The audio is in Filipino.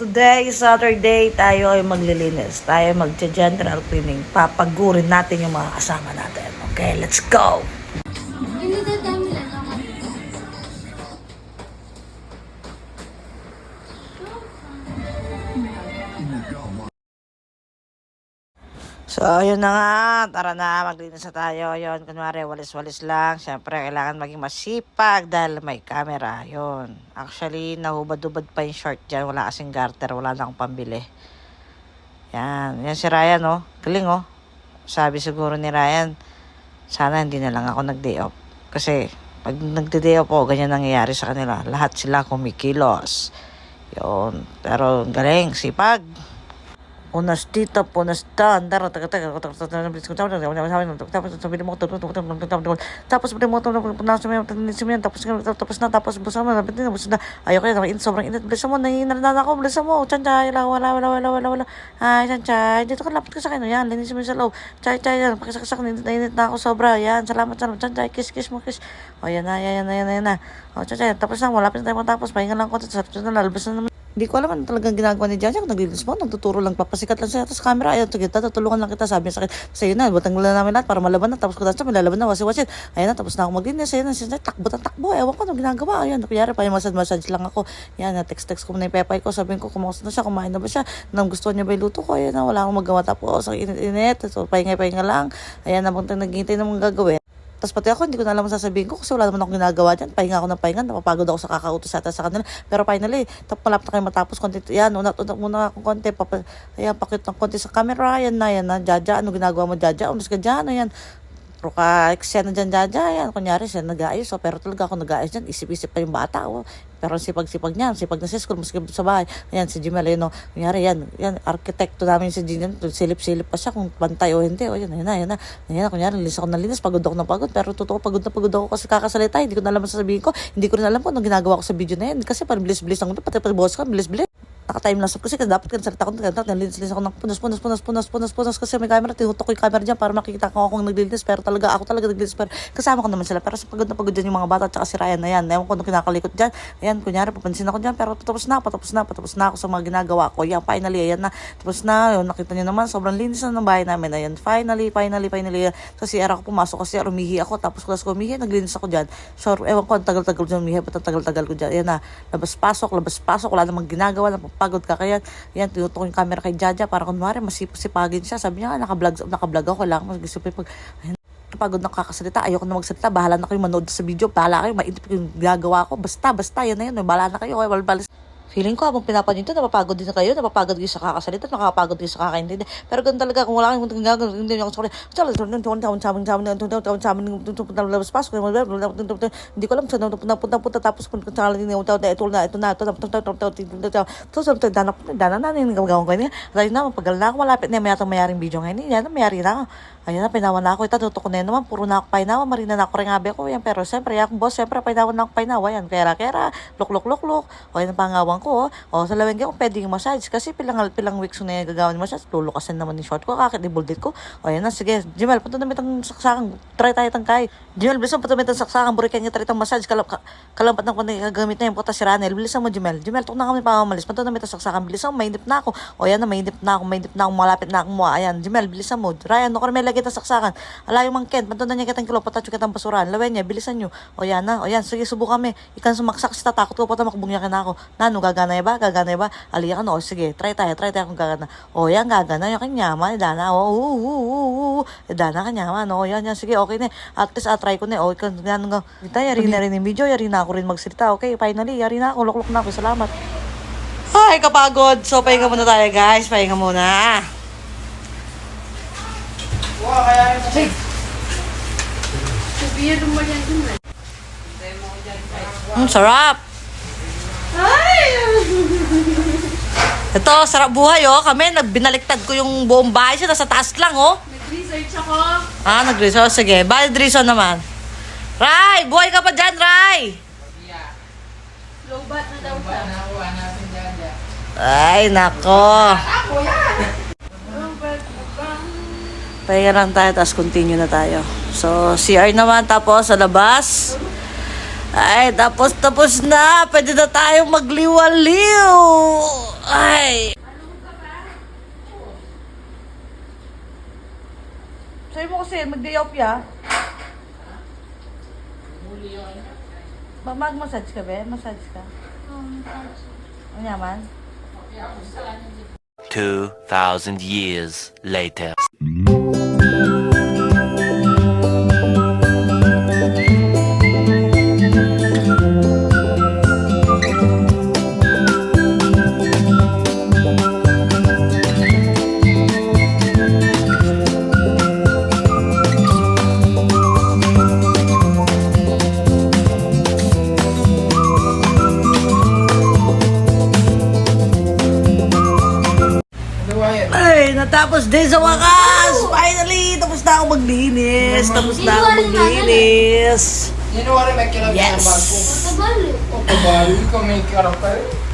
Today, Saturday, tayo ay maglilinis. Tayo ay mag-general cleaning. Papagurin natin yung mga kasama natin. Okay, let's go! So, ayun na nga. Tara na, maglinis na tayo. Yun, kunwari, walis-walis lang. Siyempre, kailangan maging masipag dahil may camera. Yun. Actually, nahubad-ubad pa yung short dyan. Wala kasing garter. Wala na akong pambili. Yan. Yan si Ryan, oh. Galing, oh. Sabi siguro ni Ryan, sana hindi na lang ako nag-day off. Kasi, pag nag-day off, ganyan nangyayari sa kanila. Lahat sila kumikilos. Yun. Pero, galing. Sipag. Punas dito, punas doon. Tapos ayoko yan, sobrang init. Bilisan mo, nanginarnan ako. Bilisan mo, Chanchay, wala. Ay, Chanchay, dito ka, lapit ka sa akin. Yan, linisin mo sa loob. Chay, yan, pakisakisak, nainit na ako sobra. Yan, salamat, Chanchay, kiss mo. O, yan na. O, Chanchay, tapos na, malapit na tayo matapos. Pahinga lang ko, sarap na, lalabas na naman. Hindi ko alam ano talagang ginagawa ni Jaja. Kung naglilinis mo, nagtuturo lang, papasikat lang siya. Tapos camera, ayun, tutulungan lang kita. Sabi niya sa akin, sa'yo na, batanggal na namin lahat para malaban na. Tapos ko may lalaban na, wasi-wasin. Ayun na, tapos na ako maglinis. Ayun na, takbo. Ewan ko, anong ginagawa. Ayun, kuyari pa yung massage lang ako. Yan, text ko na yung pepay ko. Sabihin ko, kumusta na siya, kumain na ba siya. Nang gusto niya ba yung luto ko. Ayun na, wala akong magawa. Tapos, ang init. So, pahinga lang. Ayan, nabang naghihintay na mong gagawin. Tapos pati ako, hindi ko na alam sasabihin ko kasi wala naman akong ginagawa dyan. Pahinga ako ng pahinga, napapagod ako sa kakautos sa kanila. Pero finally, malapit na kayo matapos konti. Yan, unat muna akong konti. Ayan, pakit ng konti sa camera. Yan na, Jaja. Ano ginagawa mo, Jaja? Unos ka dyan, ayan. Pero siya na dyan, Jaja. Yan, kunyari siya nag-aayos. Pero talaga ako nag-aayos dyan. Isip-isip pa yung bata. Pero sipag-sipag niya. Sipag na sa school, maski sa bahay. Ayan, si Jimel, yun, kunyari, yan, arkitekto namin si Jimel. Silip-silip pa siya kung pantay o hindi. O, yan na. Kunyari, linis ako ng linis. Pagod ako ng pagod. Pero totoo, pagod ako kasi kakasalita. Hindi ko na alam sasabihin ko. Hindi ko rin alam kung anong ginagawa ko sa video na yan. Kasi parang bilis-bilis lang. Pati boss ka, bilis-bilis. Naka-time lapse kasi dapat kan salita ko naglilinis ako ng punas kasi may camera, tinutok ko yung camera dyan para makikita ko akong naglilinis, pero ako talaga naglilinis, pero kasama ko naman sila, pero sa pagod na pagod dyan yung mga bata at saka si Ryan na yan, ewan ko nung kinakalikot dyan, ayan, kunyari papansin ako dyan, pero patapos na ako sa mga ginagawa ko, yan, finally, ayan na, tapos na, yun, nakita nyo naman, sobrang linis na ng bahay namin, ayan, finally, sa CR ako pumasok kasi umihi ako, tapos ko umihi, naglinis ako dyan, so, ewan ko, tagal-tagal dyan umihi, ba't tagal-tagal ko dyan, ayan na, labas-pasok, wala namang ginagawa, pagod ka kaya yan tinutok yung camera kay Jaja para kunwari masipagin siya, sabi niya naka-vlog ako, kailangan mo pag pagod na kakasalita, ayoko na magsalita, bahala na kayo manood sa video, bahala kayo maintip yung ginagawa ko, basta yan na yun, bahala na kayo, balis. Feeling ko habang pinapanood nito, napapagod din kayo sa kakasalita, nakakapagod din sa kakaintindi. Pero ganun talaga, kung wala kang ginagawa, hindi ako sorry. Hindi ko alam, punta tapos kung malapit na mayaring video ngayon. Yan, mayari na ako. Ayun na, pinawan na ako. Itutok ko na naman. Puro na ako painawa. Marina na ako ringabi ako. Yan, pero siyempre, yung boss, siyempre, painawan na ako painawa. Yan, kera, luk. O, yan ang pangawang ko. O, sa lawengge ko, pwede yung massage. Kasi pilang weeks na yung gagawin yung massage. Lulukasin naman yung short ko. Kakit, ibuldit ko. O, yan na, sige. Jimel, punta namin itong saksakang. Try tayo tangkay. Jimel, bilisan punta namin itong saksakang. Burikan niya try itong massage. Kalampat ng gagamit na yung puta si Ranel. Bilisan mo, Jimel. Tuk na kami pamamalis. Punta namin itong saksakang. Bilisan mo, mainip na ako. O, yan na, mainip na ako. Malapit na ako mo. Ayan, Jimel, bilisan mo. Ryan, no, may lagi itong saksakan. Alayo mang Kent, pantunan niya kitang kilo, patacho kitang basuran. Lawen niya, bilisan nyo. O yan na, sige, subukan kami. Ikan sumaksak, si tatakot ko, pata makabungya ka na ako. Nano, gagana ba? Aliya ka no, sige, try tayo kung gagana. O yan, gagana, yung kanyaman, dana, dana kanyaman, o yan, sige, okay na. At least, try ko na, o, gano'n nga. Yari na rin yung video, yari na ako rin magsalita. Okay, finally, yari na ako, lukluk na ako, salamat. Ay, kapagod. So, pahinga muna tayo, guys. Pahinga muna. Wow, kaya yung Sige. Sophia, dumayan dun eh. Sarap. Ay! Ito, sarap buhay, oh. Kami, binaliktad ko yung buong bahay siya. Nasa taas lang, oh. Nag-research ako. Nag-research. Sige, valid reason naman. Ray, buhay ka pa dyan, Ray. Low bat na daw siya. Ay, nako. Ako yan! Pahinga lang tayo, tapos continue na tayo. So, CR naman, tapos sa labas. Ay, tapos na. Pwede na tayong magliwaliw. Ay, Sabi mo kasi, mag-day off ya. Mag-massage ka ba? Massage ka? Ano yaman? 2,000 years later. Ay, natapos din sa wakas! Finally! Tapos na ako maglinis! Tapos na ako maglinis! Januari may kirap Yes! ng bago. Otabali ka may kirap ka rin.